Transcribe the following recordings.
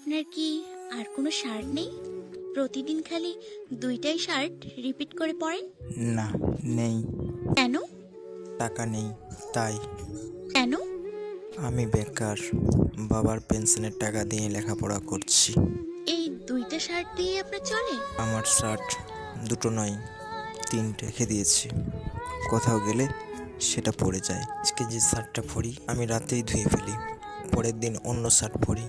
আপনার কি আর কোনো শার্ট নেই? প্রতিদিন খালি দুইটাই শার্ট রিপিট করে পরেন। না, নেই। কেন? টাকা নেই তাই। কেন? আমি বেকার, বাবার পেনশনের টাকা দিয়ে লেখাপড়া করছি। এই দুইটা শার্ট দিয়ে আপনার চলে? আমার শার্ট দুটো নয়, তিনটে রেখে দিয়েছি। কোথাও গেলে সেটা পরে যায়। আজকে যে শার্টটা পরি আমি রাতেই ধুয়ে ফেলি, পরের দিন অন্য শার্ট পরি।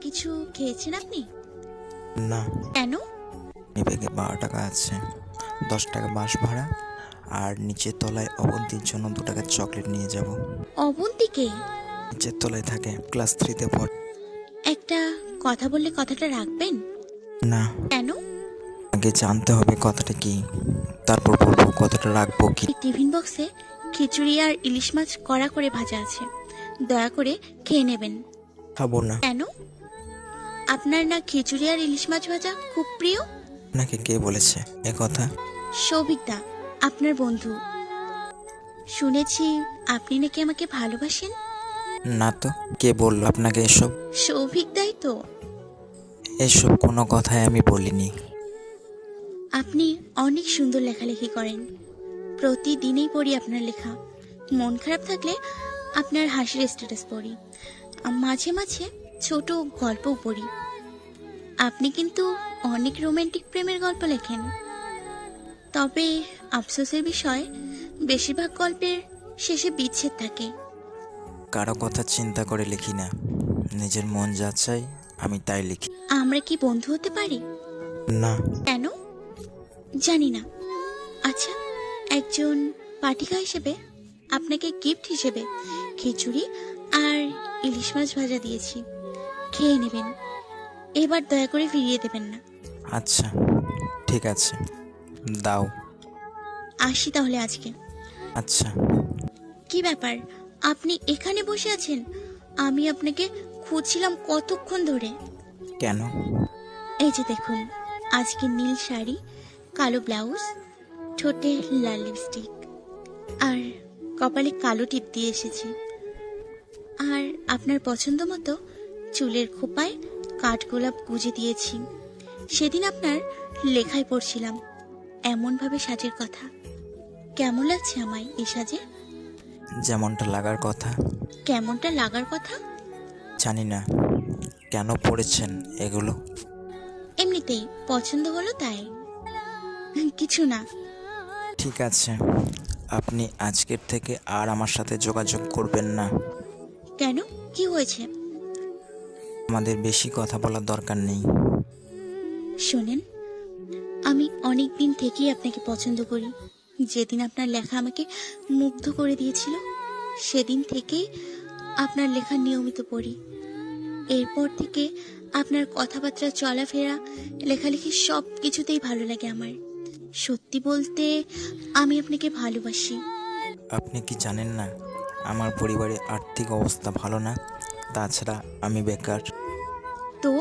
কিছু খেয়েছেন আপনি? না। কেন? ব্যাগে 12 টাকা আছে, 10 টাকা বাস ভাড়া, আর নিচের তলায় অবন্তীর জন্য 2 টাকা চকলেট নিয়ে যাব। অবন্তীকে? নিচের তলায় থাকে, ক্লাস 3-তে পড়ে। একটা কথা বললে কথাটা রাখবেন? না, কেন? আগে জানতে হবে কথাটা কি, তারপর বলবো কতটা রাখবো কি। এই টিফিন বক্সে খিচুড়ি আর ইলিশ মাছ কড়া করে ভাজা আছে, দয়া করে খেয়ে নেবেন। খাবো না। কেন? আপনার না খিচুড়ি আর ইলিশ মাছ ভাজা খুব প্রিয়? আপনাকে কে বলেছে এ কথা? সৌভিকদা, আপনার বন্ধু। শুনেছি আপনি নাকি আমাকে ভালোবাসেন। না তো, কে বললো আপনাকে এসব? সৌভিকদাই তো। এসব কোনো কথাই আমি বলিনি। আপনি অনেক সুন্দর লেখালেখি করেন, প্রতিদিনই পড়ি আপনার লেখা। মন খারাপ থাকলে আপনার হাসির স্ট্যাটাস পড়ি, মাঝে মাঝে ছোট গল্পও পড়ি। আপনি কিন্তু অনেক রোমান্টিক প্রেমের গল্প লেখেন, তবে আফসোসের বিষয় বেশিরভাগ গল্পের শেষে বিচ্ছেদ থাকে। কারো কথা চিন্তা করে লিখি না, নিজের মন যা চাই আমি তাই লিখি। আমরা কি বন্ধু হতে পারি? না। কেন? জানি না। আচ্ছা, একজন পাঠিকা হিসেবে আপনাকে গিফট হিসেবে খিচুড়ি আর ইলিশ মাছ ভাজা দিয়েছি, খেয়ে নেবেন। এবার দয়া করে ফিরিয়ে দেবেন না। আচ্ছা ঠিক আছে, দাও। আসি তাহলে আজকে। আচ্ছা। কি ব্যাপার, আপনি এখানে বসে আছেন? আমি আপনাকে খুঁজছিলাম কতক্ষণ ধরে। কেন? এই যে দেখুন, আজকে নীল শাড়ি, কালো ব্লাউজ, ঠোঁটে লাল লিপস্টিক আর কপালে কালো টিপ দিয়ে এসেছি। আর আপনার পছন্দ মতো চুলের খোপায় কাঠগোলাপ গুজে দিয়েছি। সেদিন আপনার লেখায় পড়ছিলাম এমনভাবে সাজের কথা। কেমন লাগছে আমায় এই সাজে? যেমনটা লাগার কথা। কেমনটা লাগার কথা? জানি না, কেন পড়েছেন এগুলো? এমনিতেই পছন্দ হলো তাই, কিছু না। ঠিক আছে, আপনি আজকের থেকে আর আমার সাথে যোগাযোগ করবেন না। কেন, কি হয়েছে? আমাদের বেশি কথা বলার দরকার নেই। শোনেন, আমি অনেক দিন থেকেই আপনাকে পছন্দ করি। যেদিন আপনার লেখা আমাকে মুগ্ধ করে দিয়েছিল, সেদিন থেকেই আপনার লেখা নিয়মিত পড়ি। এরপর থেকে আপনার কথাবার্তা, চলাফেরা, লেখালেখি সব কিছুতেই ভালো লাগে আমার। সত্যি বলতে আমি আপনাকে ভালোবাসি। আপনি কি জানেন না আমার পরিবারের আর্থিক অবস্থা ভালো না? তাছাড়া আমি বেকার। তো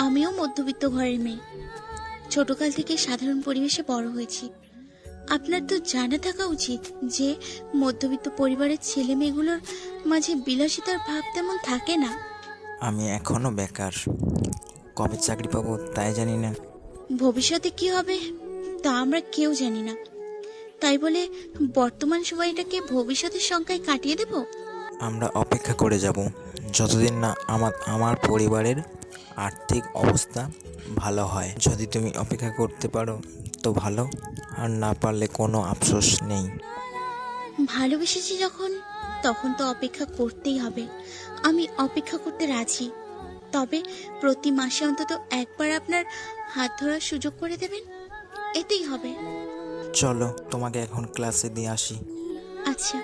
আমিও মধ্যবিত্ত ঘরের মেয়ে, ছোটকাল থেকে সাধারণ পরিবেশে বড় হয়েছি। আপনার তো জানা থাকা উচিত যে মধ্যবিত্ত পরিবারের ছেলে মেয়েগুলোর মাঝে বিলাসিতার ভাব তেমন থাকে না। আমি এখনো বেকার, কবে চাকরি পাবো তাই জানি না। ভবিষ্যতে কি হবে তা আমরা কেউ জানি না, তাই বলে বর্তমান সময়টাকে ভবিষ্যতের সংখ্যায় কাটিয়ে দেব? আমরা অপেক্ষা করে যাব যতদিন না আমার পরিবারের আর্থিক অবস্থা ভালো হয়। যদি তুমি অপেক্ষা করতে পারো তো ভালো, আর না পারলে কোনো আফসোস নেই। ভালোবেসেছি যখন, তখন তো অপেক্ষা করতেই হবে। আমি অপেক্ষা করতে রাজি, তবে প্রতি মাসে অন্তত একবার আপনার হাত ধরার সুযোগ করে দেবেন, এতেই হবে। চলো তোমাকে এখন ক্লাসে দিয়ে আসি। আচ্ছা।